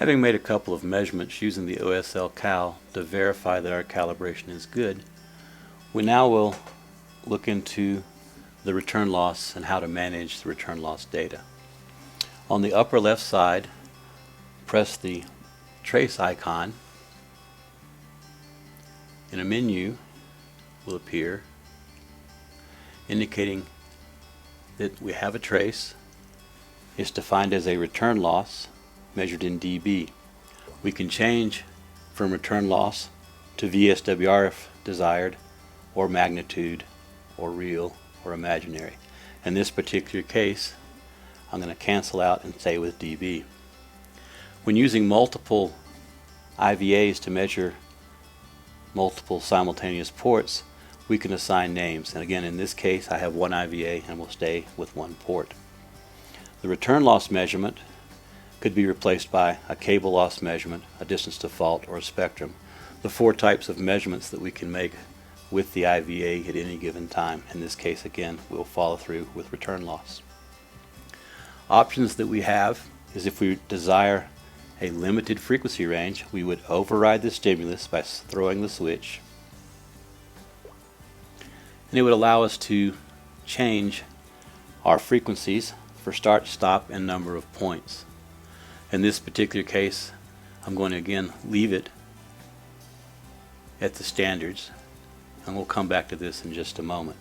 Having made a couple of measurements using the OSL cal to verify that our calibration is good, we now will look into the return loss and how to manage the return loss data. On the upper left side, press the trace icon and a menu will appear indicating that we have a trace. It's defined as a return loss measured in dB. We can change from return loss to VSWR if desired, or magnitude, or real, or imaginary. In this particular case, I'm going to cancel out and stay with dB. When using multiple IVAs to measure multiple simultaneous ports, we can assign names. And again, in this case, I have one IVA and will stay with one port. The return loss measurement could be replaced by a cable loss measurement, a distance to fault, or a spectrum. The four types of measurements that we can make with the IVA at any given time. In this case, again, we'll follow through with return loss. Options that we have is if we desire a limited frequency range, we would override the stimulus by throwing the switch, and it would allow us to change our frequencies for start, stop, and number of points. In this particular case, I'm going to again leave it at the standards, and we'll come back to this in just a moment.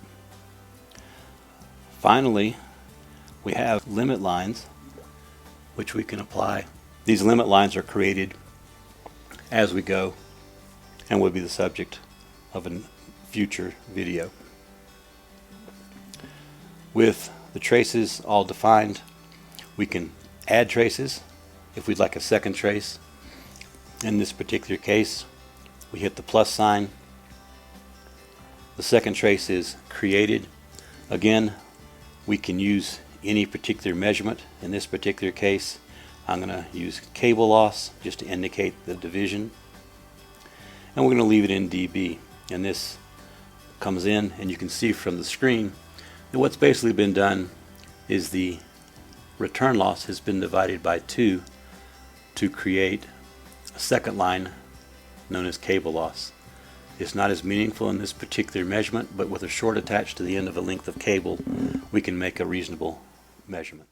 Finally, we have limit lines which we can apply. These limit lines are created as we go and will be the subject of a future video. With the traces all defined, we can add traces if we'd like a second trace. In this particular case, we hit the plus sign. The second trace is created. Again, we can use any particular measurement. In this particular case, I'm going to use cable loss just to indicate the division, and we're going to leave it in dB. And this comes in, and you can see from the screen that what's basically been done is the return loss has been divided by 2 to create a second line known as cable loss. It's not as meaningful in this particular measurement, but with a short attached to the end of a length of cable, we can make a reasonable measurement.